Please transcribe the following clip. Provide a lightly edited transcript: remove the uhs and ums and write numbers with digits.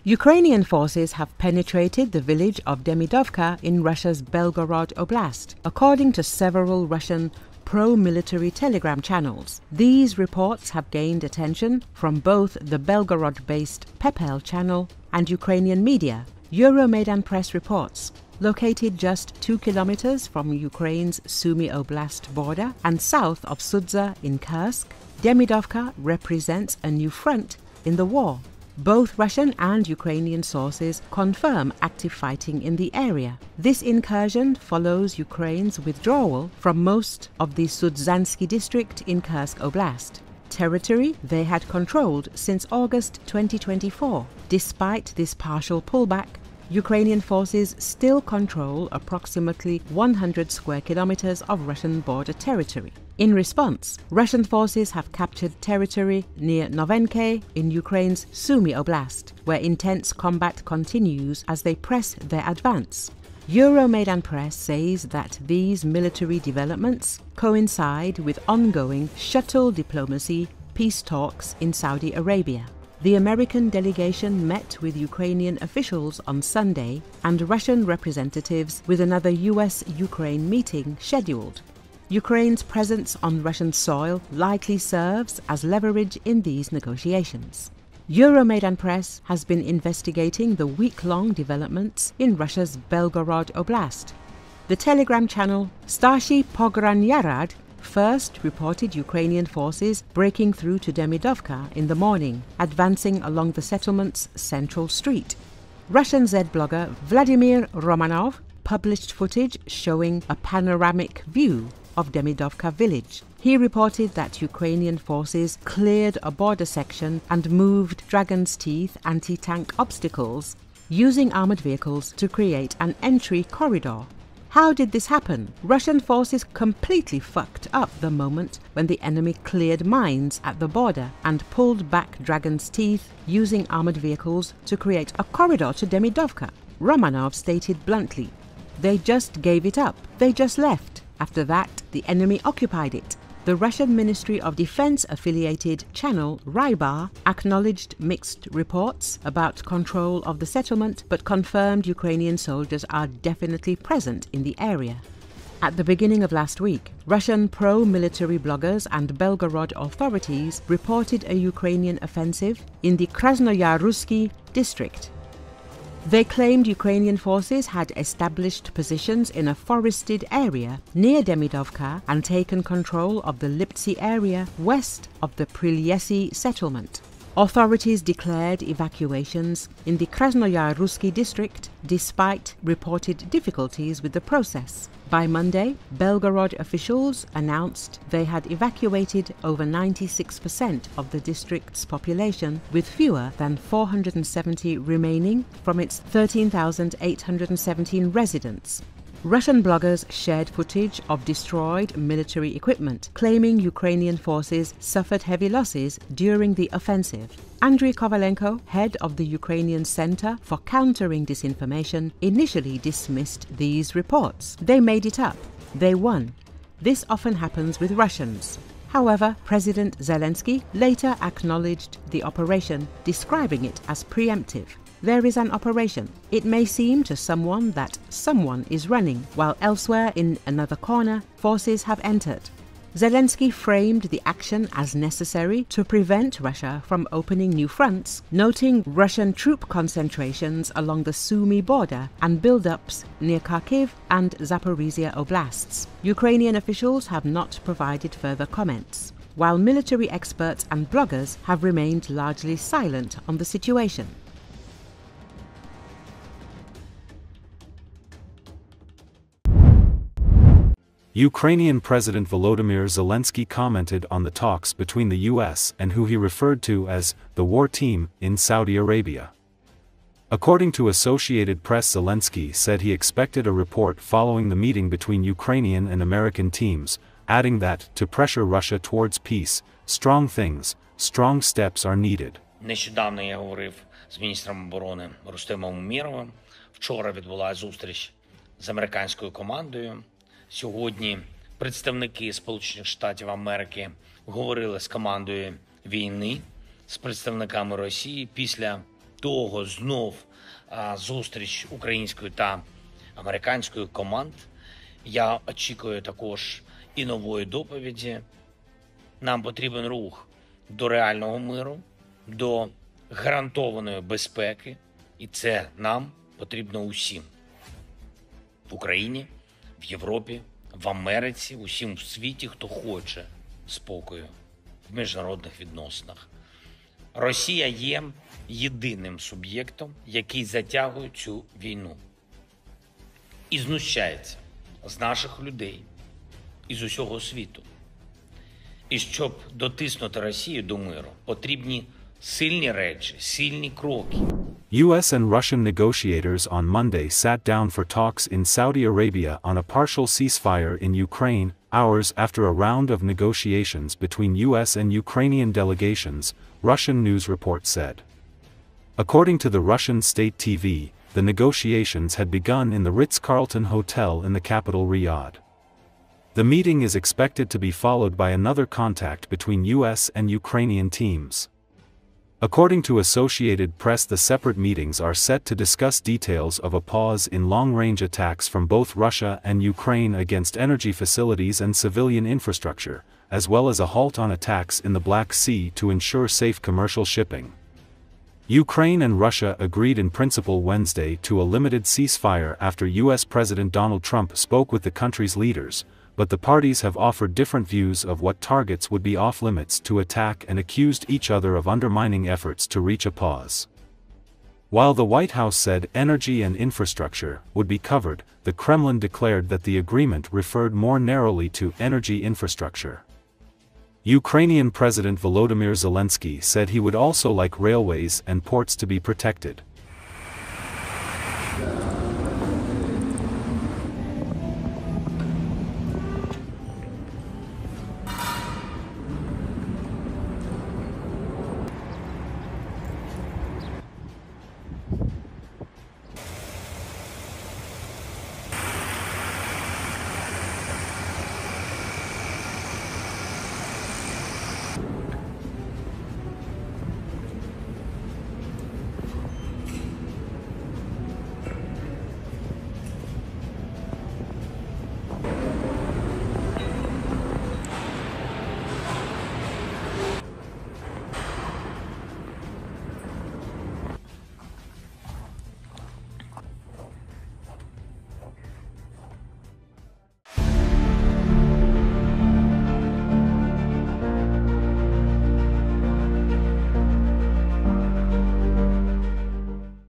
Ukrainian forces have penetrated the village of Demidovka in Russia's Belgorod Oblast, according to several Russian pro-military telegram channels. These reports have gained attention from both the Belgorod-based Pepel channel and Ukrainian media. Euromaidan Press reports, located just 2 kilometers from Ukraine's Sumy Oblast border and south of Sudza in Kursk, Demidovka represents a new front in the war. Both Russian and Ukrainian sources confirm active fighting in the area. This incursion follows Ukraine's withdrawal from most of the Sudzansky district in Kursk Oblast, territory they had controlled since August 2024. Despite this partial pullback, Ukrainian forces still control approximately 100 square kilometers of Russian border territory. In response, Russian forces have captured territory near Novenke in Ukraine's Sumy Oblast, where intense combat continues as they press their advance. Euromaidan Press says that these military developments coincide with ongoing shuttle diplomacy peace talks in Saudi Arabia. The American delegation met with Ukrainian officials on Sunday and Russian representatives with another US-Ukraine meeting scheduled. Ukraine's presence on Russian soil likely serves as leverage in these negotiations. Euromaidan Press has been investigating the week-long developments in Russia's Belgorod Oblast. The telegram channel Starshii Pogranyarad first reported Ukrainian forces breaking through to Demidovka in the morning, advancing along the settlement's central street. Russian Z blogger Vladimir Romanov published footage showing a panoramic view of Demidovka village. He reported that Ukrainian forces cleared a border section and moved Dragon's Teeth anti-tank obstacles, using armored vehicles to create an entry corridor. How did this happen? Russian forces completely fucked up the moment when the enemy cleared mines at the border and pulled back Dragon's Teeth using armored vehicles to create a corridor to Demidovka. Romanov stated bluntly, "They just gave it up. They just left. After that, the enemy occupied it." The Russian Ministry of Defense-affiliated channel Rybar acknowledged mixed reports about control of the settlement but confirmed Ukrainian soldiers are definitely present in the area. At the beginning of last week, Russian pro-military bloggers and Belgorod authorities reported a Ukrainian offensive in the Krasnoyarusky district. They claimed Ukrainian forces had established positions in a forested area near Demidovka and taken control of the Liptsy area west of the Prilyesy settlement. Authorities declared evacuations in the Krasnoyarusky district despite reported difficulties with the process. By Monday, Belgorod officials announced they had evacuated over 96% of the district's population, with fewer than 470 remaining from its 13,817 residents. Russian bloggers shared footage of destroyed military equipment, claiming Ukrainian forces suffered heavy losses during the offensive. Andriy Kovalenko, head of the Ukrainian Center for Countering Disinformation, initially dismissed these reports. They made it up. They won. This often happens with Russians. However, President Zelensky later acknowledged the operation, describing it as preemptive. There is an operation. It may seem to someone that someone is running, while elsewhere in another corner, forces have entered. Zelensky framed the action as necessary to prevent Russia from opening new fronts, noting Russian troop concentrations along the Sumy border and build-ups near Kharkiv and Zaporizhia oblasts. Ukrainian officials have not provided further comments, while military experts and bloggers have remained largely silent on the situation. Ukrainian President Volodymyr Zelensky commented on the talks between the US and who he referred to as the war team in Saudi Arabia. According to Associated Press, Zelensky said he expected a report following the meeting between Ukrainian and American teams, adding that, to pressure Russia towards peace, strong steps are needed. Нещодавно я говорив з міністром оборони Рустемом Умєровим. Вчора відбулася зустріч з американською командою. Сьогодні представники Сполучених Штатів Америки говорили з командою війни, з представниками Росії після того знов зустріч української та американської команд. Я очікую також і нової доповіді. Нам потрібен рух до реального миру, до гарантованої безпеки, і це нам потрібно усім. В Україні, в Європі, в Америці, усім в світі, хто хоче спокою в міжнародних відносинах. Росія є єдиним суб'єктом, який затягує цю війну і знущається з наших людей і з усього світу. І щоб дотиснути Росію до миру, потрібні сильні речі, сильні кроки. US and Russian negotiators on Monday sat down for talks in Saudi Arabia on a partial ceasefire in Ukraine, hours after a round of negotiations between US and Ukrainian delegations, Russian news report said. According to the Russian state TV, the negotiations had begun in the Ritz-Carlton Hotel in the capital Riyadh. The meeting is expected to be followed by another contact between US and Ukrainian teams. According to Associated Press, the separate meetings are set to discuss details of a pause in long-range attacks from both Russia and Ukraine against energy facilities and civilian infrastructure, as well as a halt on attacks in the Black Sea to ensure safe commercial shipping. Ukraine and Russia agreed in principle Wednesday to a limited ceasefire after US President Donald Trump spoke with the country's leaders, but the parties have offered different views of what targets would be off-limits to attack and accused each other of undermining efforts to reach a pause. While the White House said energy and infrastructure would be covered, the Kremlin declared that the agreement referred more narrowly to energy infrastructure. Ukrainian President Volodymyr Zelensky said he would also like railways and ports to be protected.